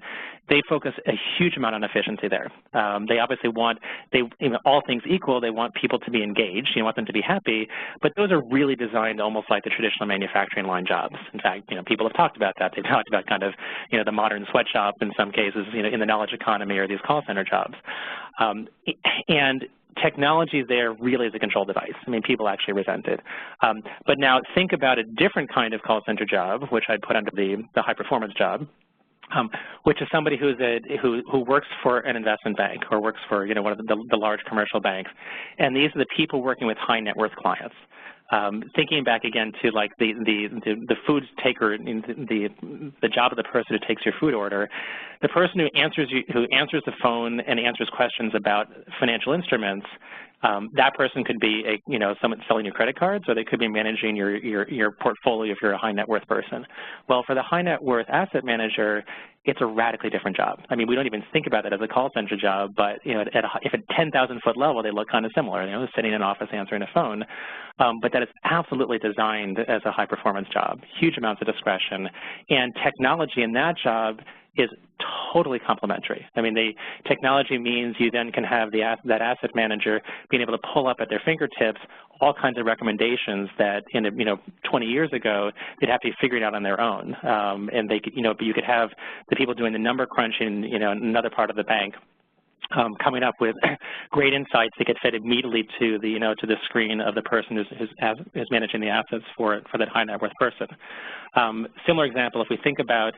They focus a huge amount on efficiency there. They obviously want all things equal. They want people to be engaged. You want them to be happy, but those are really designed almost like the traditional manufacturing line jobs. In fact, people have talked about that. They've talked about kind of, the modern sweatshop in some cases, in the knowledge economy, or these call center jobs. And technology there really is a control device. I mean, people actually resent it. But now think about a different kind of call center job, which I'd put under the high performance job. Which is somebody who works for an investment bank or works for one of the large commercial banks, and these are the people working with high net worth clients. Thinking back again to like the food taker, the job of the person who takes your food order, the person who answers the phone and answers questions about financial instruments. That person could be someone selling your credit cards, or they could be managing your portfolio if you're a high net worth person. Well, for the high net worth asset manager, it's a radically different job. I mean, we don't even think about that as a call center job, but if at 10,000-foot level, they look kind of similar. Sitting in an office answering a phone, but that is absolutely designed as a high performance job. Huge amounts of discretion, and technology in that job is totally complementary. I mean, the technology means you then can have that asset manager being able to pull up at their fingertips all kinds of recommendations that 20 years ago they'd have to be figuring out on their own, and they could but you could have the people doing the number crunching in another part of the bank coming up with great insights that get fed immediately to the screen of the person who's managing the assets for that high net worth person. Similar example, if we think about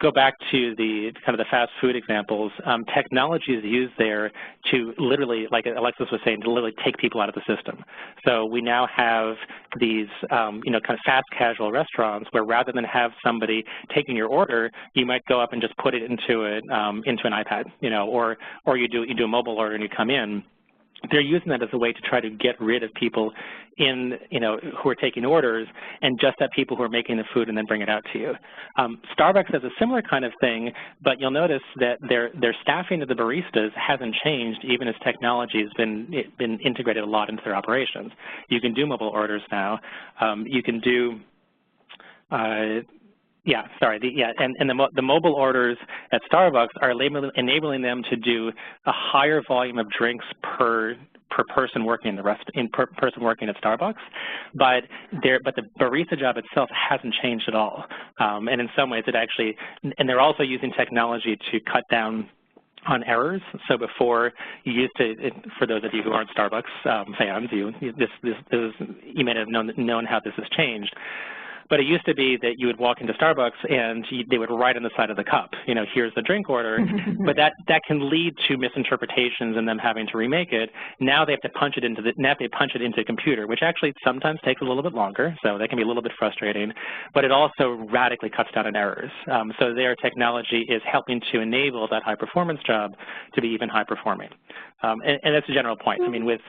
go back to the kind of the fast food examples, technology is used there to literally, like Alexis was saying, to literally take people out of the system. So we now have these, kind of fast casual restaurants where rather than have somebody taking your order, you might go up and just put it into an iPad, or you do a mobile order and you come in. They're using that as a way to try to get rid of people who are taking orders and just have people who are making the food and then bring it out to you. Starbucks has a similar kind of thing, but you'll notice that their staffing of the baristas hasn't changed even as technology has been integrated a lot into their operations. You can do mobile orders now. You can do the mobile orders at Starbucks are enabling them to do a higher volume of drinks per person working person working at Starbucks, but the barista job itself hasn't changed at all. And in some ways, they're also using technology to cut down on errors. So before, you used to, for those of you who aren't Starbucks fans, you may have known how this has changed. But it used to be that you would walk into Starbucks and they would write on the side of the cup, you know, here's the drink order. But that can lead to misinterpretations and them having to remake it. Now they have to punch it into a computer, which actually sometimes takes a little bit longer, so that can be a little bit frustrating. But it also radically cuts down on errors. So their technology is helping to enable that high performance job to be even high performing. And that's a general point. I mean, with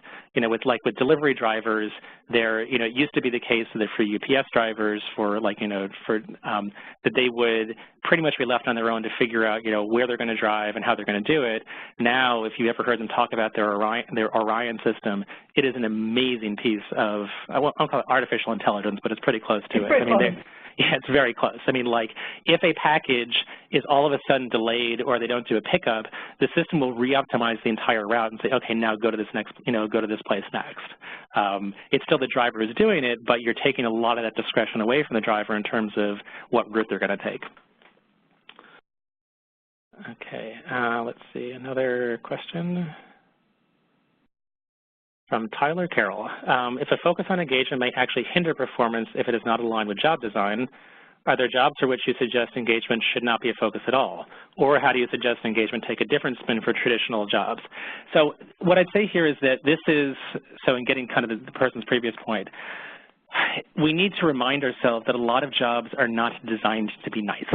delivery drivers, it used to be the case that for UPS drivers, that they would pretty much be left on their own to figure out, where they're going to drive and how they're going to do it. Now, if you ever heard them talk about their Orion system, it is an amazing piece of, I won't call it artificial intelligence, but it's pretty close to it. I mean, yeah, it's very close. I mean, like, if a package is all of a sudden delayed or they don't do a pickup, the system will re-optimize the entire route and say, okay, now go to this next, go to this place next. It's still the driver who's doing it, but you're taking a lot of that discretion away from the driver in terms of what route they're going to take. Okay, let's see, another question from Tyler Carroll. If a focus on engagement may actually hinder performance if it is not aligned with job design, are there jobs for which you suggest engagement should not be a focus at all? Or how do you suggest engagement take a different spin for traditional jobs? So what I'd say here is that this is, so in getting kind of the person's previous point, we need to remind ourselves that a lot of jobs are not designed to be nice.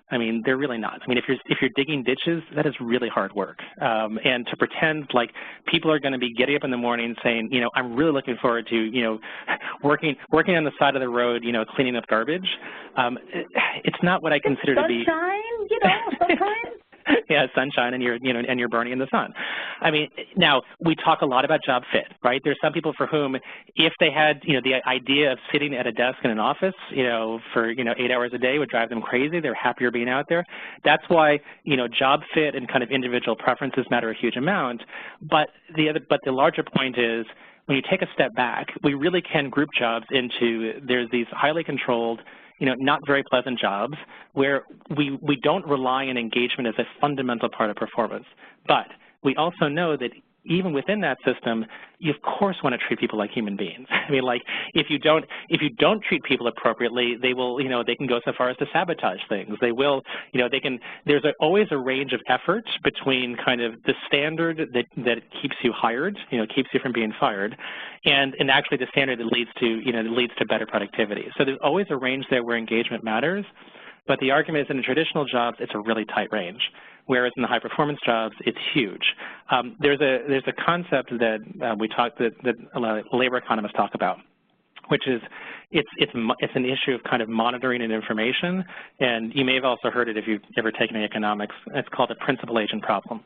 I mean, they're really not. I mean, if you're digging ditches, that is really hard work. And to pretend like people are going to be getting up in the morning saying, I'm really looking forward to, working on the side of the road, cleaning up garbage. It's not what I consider to be sunshine, sunshine. Yeah, sunshine, and you're burning in the sun. I mean, now we talk a lot about job fit, right? There's some people for whom, if they had, the idea of sitting at a desk in an office, for 8 hours a day would drive them crazy. They're happier being out there. That's why, job fit and kind of individual preferences matter a huge amount. But the larger point is, when you take a step back, we really can group jobs into, there's these highly controlled, not very pleasant jobs where we don't rely on engagement as a fundamental part of performance. But we also know that even within that system, you of course want to treat people like human beings. I mean, like, if you don't treat people appropriately, they will, they can go so far as to sabotage things. They will, there's always a range of effort between kind of the standard that keeps you hired, keeps you from being fired, and actually the standard that leads to better productivity. So there's always a range there where engagement matters. But the argument is in the traditional jobs, it's a really tight range, whereas in the high-performance jobs, it's huge. There's a concept that that labor economists talk about, which is it's an issue of kind of monitoring and information. And you may have also heard it if you've ever taken any economics. It's called a principal-agent problem.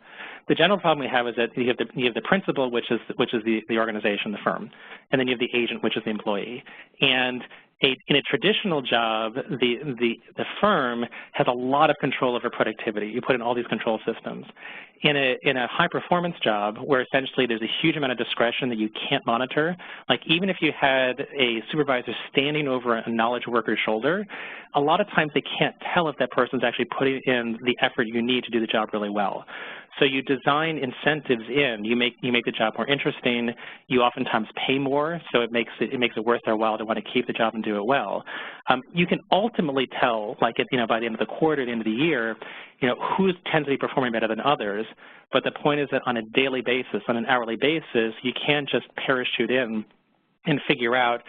The general problem we have is that you have the principal, which is the organization, the firm, and then you have the agent, which is the employee. And in a traditional job, the firm has a lot of control over productivity. You put in all these control systems. In a high-performance job, where essentially there's a huge amount of discretion that you can't monitor, like even if you had a supervisor standing over a knowledge worker's shoulder, a lot of times they can't tell if that person's actually putting in the effort you need to do the job really well. So you design incentives in. You make the job more interesting. You oftentimes pay more, so it makes it worth their while to want to keep the job and do it well. You can ultimately tell, like by the end of the quarter, the end of the year, who tends to be performing better than others. But the point is that on a daily basis, on an hourly basis, you can't just parachute in and figure out,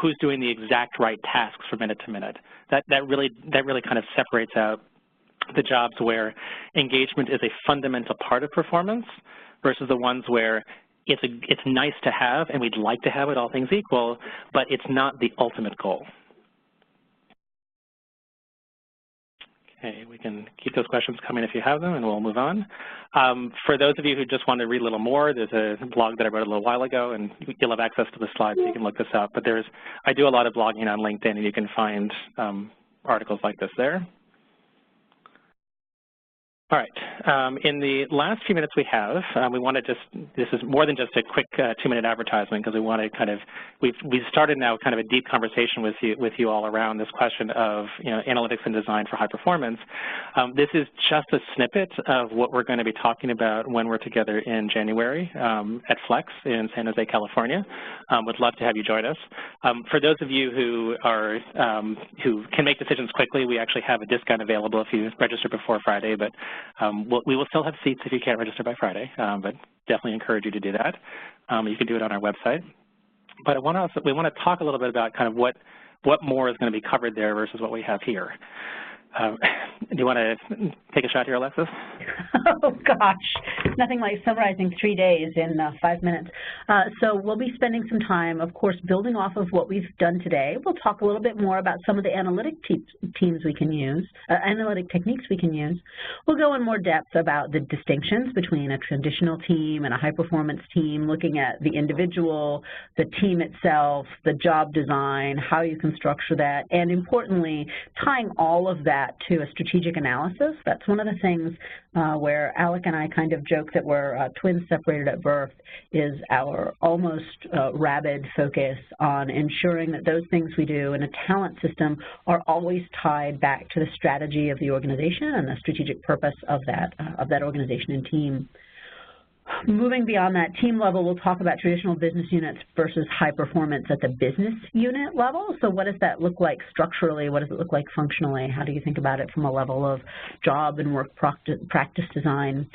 who's doing the exact right tasks from minute to minute. That really kind of separates out the jobs where engagement is a fundamental part of performance versus the ones where it's nice to have and we'd like to have it, all things equal, but it's not the ultimate goal. Okay, we can keep those questions coming if you have them, and we'll move on. For those of you who just want to read a little more, there's a blog that I wrote a little while ago, and you'll have access to the slides, so you can look this up. But I do a lot of blogging on LinkedIn, and you can find articles like this there. All right. In the last few minutes we have, we want to this is more than just a quick 2-minute advertisement, because we want to we've started now kind of a deep conversation with you all around this question of analytics and design for high performance. This is just a snippet of what we're going to be talking about when we're together in January at Flex in San Jose, California. Would love to have you join us. For those of you who who can make decisions quickly, we actually have a discount available if you register before Friday, but we will still have seats if you can't register by Friday, but definitely encourage you to do that. You can do it on our website. But we want to talk a little bit about kind of what more is going to be covered there versus what we have here. Do you want to take a shot here, Alexis? Oh, gosh. Nothing like summarizing 3 days in 5 minutes. So we'll be spending some time, of course, building off of what we've done today. We'll talk a little bit more about some of the analytic techniques we can use. We'll go in more depth about the distinctions between a traditional team and a high-performance team, looking at the individual, the team itself, the job design, how you can structure that, and importantly, tying all of that to a strategic analysis. That's one of the things where Alec and I kind of joke that we're twins separated at birth, is our almost rabid focus on ensuring that those things we do in a talent system are always tied back to the strategy of the organization and the strategic purpose of that organization and team. Moving beyond that team level, we'll talk about traditional business units versus high performance at the business unit level. So what does that look like structurally? What does it look like functionally? How do you think about it from a level of job and work practice design?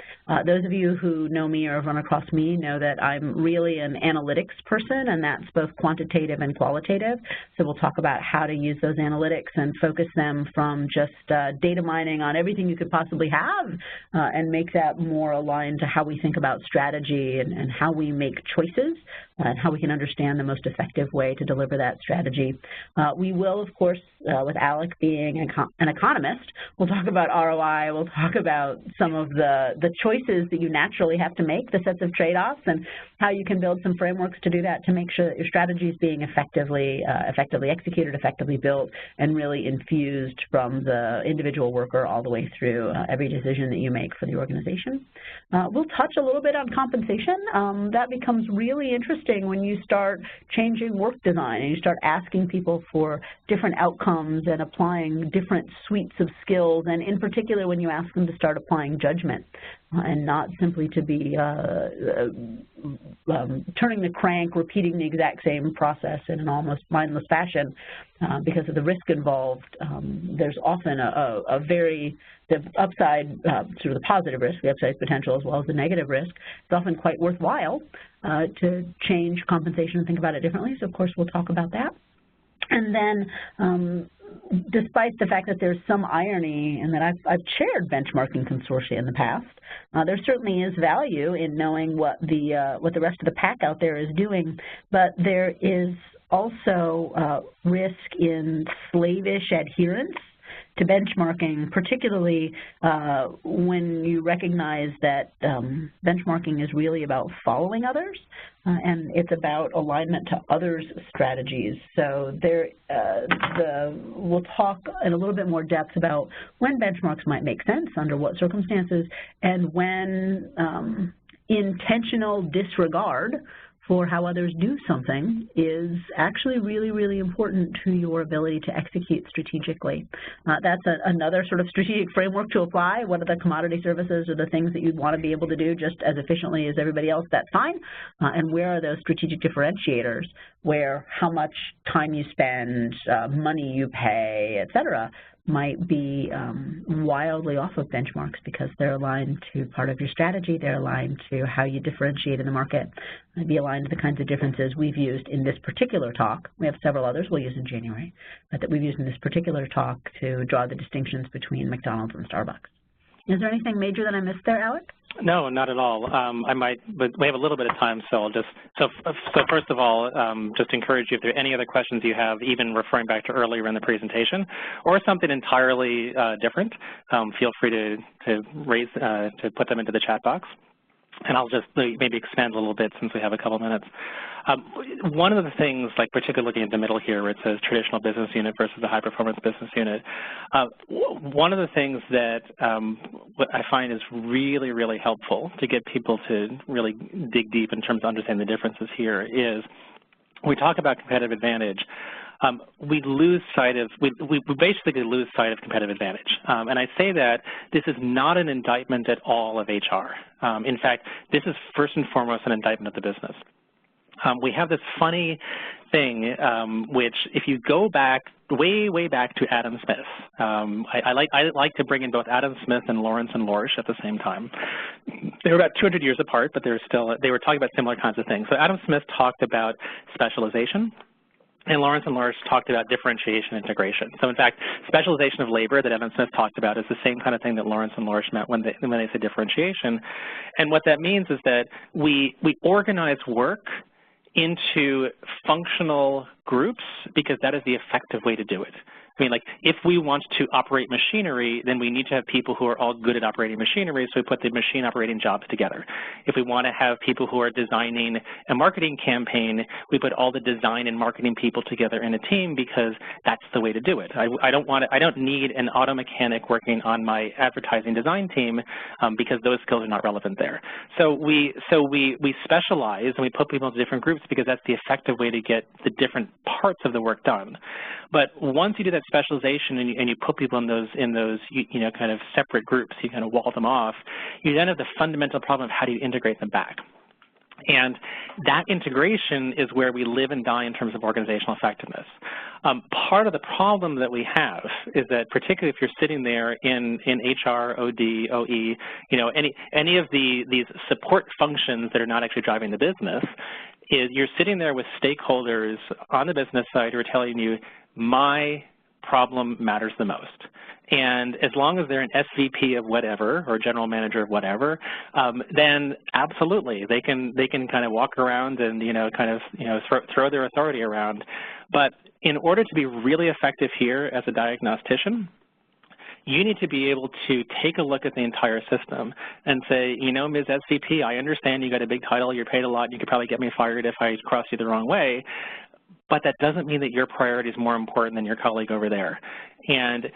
Those of you who know me or have run across me know that I'm really an analytics person, and that's both quantitative and qualitative. So we'll talk about how to use those analytics and focus them from just data mining on everything you could possibly have and make that more aligned to how we think about strategy and how we make choices and how we can understand the most effective way to deliver that strategy. We will, of course, with Alec being an economist, we'll talk about ROI, we'll talk about some of the choices that you naturally have to make, the sets of trade-offs, and how you can build some frameworks to do that to make sure that your strategy is being effectively executed, effectively built, and really infused from the individual worker all the way through every decision that you make for the organization. We'll touch a little bit on compensation. That becomes really interesting when you start changing work design and you start asking people for different outcomes and applying different suites of skills, and in particular when you ask them to start applying judgment and not simply to be turning the crank, repeating the exact same process in an almost mindless fashion because of the risk involved. There's often the upside, sort of the positive risk, the upside potential as well as the negative risk. It's often quite worthwhile to change compensation and think about it differently, so of course we'll talk about that. And then despite the fact that there's some irony in that I've chaired benchmarking consortia in the past, there certainly is value in knowing what the rest of the pack out there is doing, but there is also risk in slavish adherence to benchmarking, particularly when you recognize that benchmarking is really about following others, and it's about alignment to others' strategies. So we'll talk in a little bit more depth about when benchmarks might make sense, under what circumstances, and when intentional disregard for how others do something is actually really, really important to your ability to execute strategically. That's another sort of strategic framework to apply. What are the commodity services or the things that you'd want to be able to do just as efficiently as everybody else? That's fine. And where are those strategic differentiators where how much time you spend, money you pay, et cetera, might be wildly off of benchmarks because they're aligned to part of your strategy, they're aligned to how you differentiate in the market, and be aligned to the kinds of differences we've used in this particular talk. We have several others we'll use in January, but that we've used in this particular talk to draw the distinctions between McDonald's and Starbucks. Is there anything major that I missed there, Alec? No, not at all. But we have a little bit of time, so I'll so first of all, just encourage you, if there are any other questions you have, even referring back to earlier in the presentation, or something entirely different, feel free to put them into the chat box. And I'll just maybe expand a little bit since we have a couple minutes. One of the things, like particularly looking at the middle here where it says traditional business unit versus the high-performance business unit, one of the things that what I find is really, really helpful to get people to really dig deep in terms of understanding the differences here is we talk about competitive advantage. We lose sight of, we basically lose sight of competitive advantage. And I say that this is not an indictment at all of HR. In fact, this is first and foremost an indictment of the business. We have this funny thing, which if you go back, way back to Adam Smith, I like to bring in both Adam Smith and Lawrence and Lorsch at the same time. They were about 200 years apart, but they were talking about similar kinds of things. So Adam Smith talked about specialization, and Lawrence and Lorsch talked about differentiation and integration. So in fact, specialization of labor that Adam Smith talked about is the same kind of thing that Lawrence and Lorsch meant when they say differentiation. And what that means is that we organize work into functional groups because that is the effective way to do it. I mean, like, if we want to operate machinery, then we need to have people who are all good at operating machinery, so we put the machine operating jobs together. If we want to have people who are designing a marketing campaign, we put all the design and marketing people together in a team because that's the way to do it. I don't need an auto mechanic working on my advertising design team because those skills are not relevant there. So we specialize and we put people into different groups because that's the effective way to get the different parts of the work done. But once you do that specialization and you put people in those kind of separate groups, you kind of wall them off, you then have the fundamental problem of how do you integrate them back. And that integration is where we live and die in terms of organizational effectiveness. Part of the problem that we have is that, particularly if you're sitting there in HR, OD, OE, any of these support functions that are not actually driving the business, is you're sitting there with stakeholders on the business side who are telling you, my problem matters the most. And as long as they're an SVP of whatever or general manager of whatever, then absolutely they can kind of walk around and throw their authority around. But in order to be really effective here as a diagnostician, you need to be able to take a look at the entire system and say, Ms. SVP, I understand you got a big title, you're paid a lot, you could probably get me fired if I cross you the wrong way, but that doesn't mean that your priority is more important than your colleague over there. And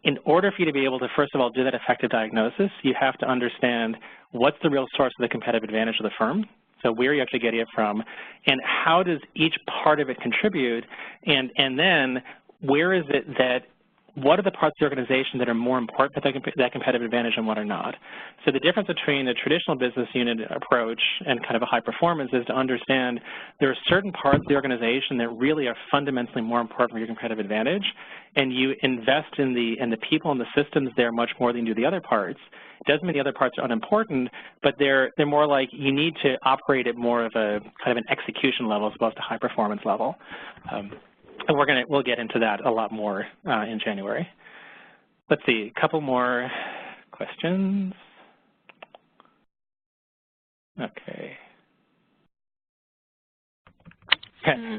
in order for you to be able to, first of all, do that effective diagnosis, you have to understand what's the real source of the competitive advantage of the firm, so where are you actually getting it from, and how does each part of it contribute, and then where is it that, what are the parts of the organization that are more important for that competitive advantage and what are not? So the difference between a traditional business unit approach and kind of a high performance is to understand there are certain parts of the organization that really are fundamentally more important for your competitive advantage, and you invest in the people and the systems there much more than you do the other parts. It doesn't mean the other parts are unimportant, but they're more like you need to operate at more of a kind of an execution level as opposed to high performance level. And we'll get into that a lot more in January. Let's see, a couple more questions. Okay.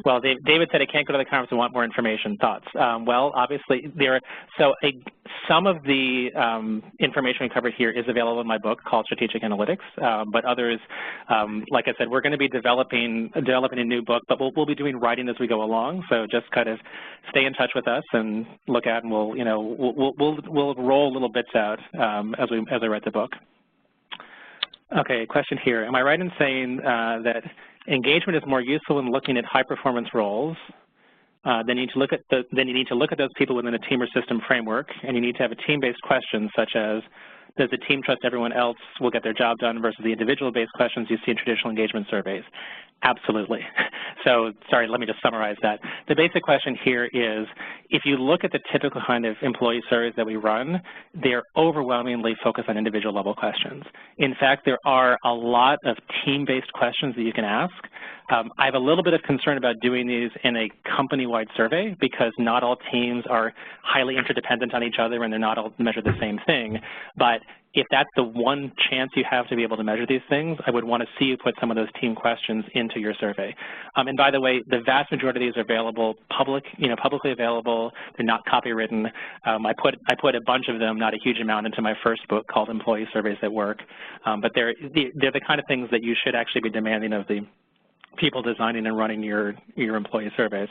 Well, David said I can't go to the conference and want more information. Thoughts? Well, obviously, some of the information we covered here is available in my book called Strategic Analytics, but others, like I said, we're going to be developing a new book, but we'll be doing writing as we go along. So just kind of stay in touch with us and look at, and we'll roll little bits out as I write the book. Okay, question here. Am I right in saying that engagement is more useful when looking at high-performance roles? Then you need to look at those people within a team or system framework, and you need to have a team-based question such as, does the team trust everyone else will get their job done versus the individual-based questions you see in traditional engagement surveys? Absolutely. So, sorry, let me just summarize that. The basic question here is, if you look at the typical kind of employee surveys that we run, they're overwhelmingly focused on individual-level questions. In fact, there are a lot of team-based questions that you can ask, I have a little bit of concern about doing these in a company-wide survey because not all teams are highly interdependent on each other and they're not all measure the same thing. But if that's the one chance you have to be able to measure these things, I would want to see you put some of those team questions into your survey. And by the way, the vast majority of these are available publicly available. They're not copywritten. I put a bunch of them, not a huge amount, into my first book called Employee Surveys at Work. But they're the kind of things that you should actually be demanding of the people designing and running your employee surveys.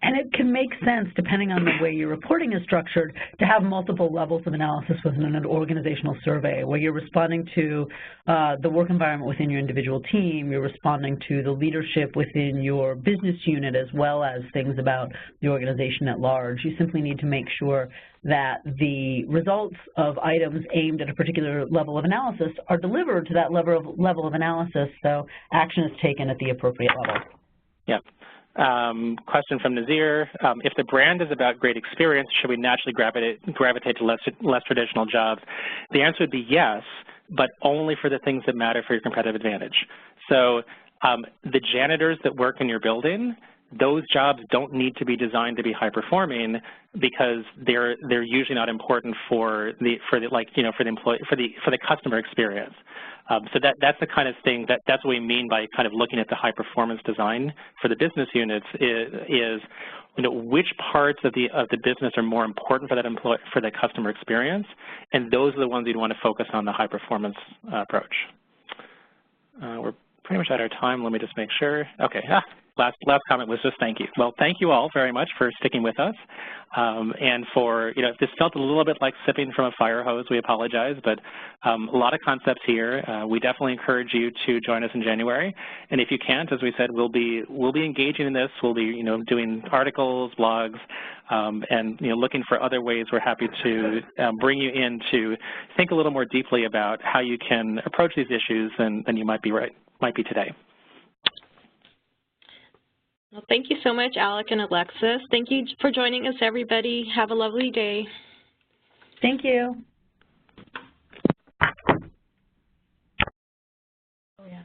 And it can make sense, depending on the way your reporting is structured, to have multiple levels of analysis within an organizational survey, where you're responding to the work environment within your individual team, you're responding to the leadership within your business unit, as well as things about the organization at large. You simply need to make sure that the results of items aimed at a particular level of analysis are delivered to that level of analysis, so action is taken at the appropriate level. Yeah. Question from Nazir. If the brand is about great experience, should we naturally gravitate to less traditional jobs? The answer would be yes, but only for the things that matter for your competitive advantage. So the janitors that work in your building, those jobs don't need to be designed to be high performing because they're usually not important for the customer experience. So that's the kind of thing that's what we mean by kind of looking at the high performance design for the business units is which parts of the business are more important for the customer experience, and those are the ones you'd want to focus on the high performance approach. We're pretty much at our time. Let me just make sure. Okay. Last comment was just thank you. Well, thank you all very much for sticking with us. And for, if this felt a little bit like sipping from a fire hose, we apologize, but a lot of concepts here. We definitely encourage you to join us in January. And if you can't, as we said, we'll be engaging in this. We'll be, doing articles, blogs, and, looking for other ways. We're happy to bring you in to think a little more deeply about how you can approach these issues than you might be today. Well, thank you so much, Alec and Alexis. Thank you for joining us, everybody. Have a lovely day. Thank you. Oh, yeah.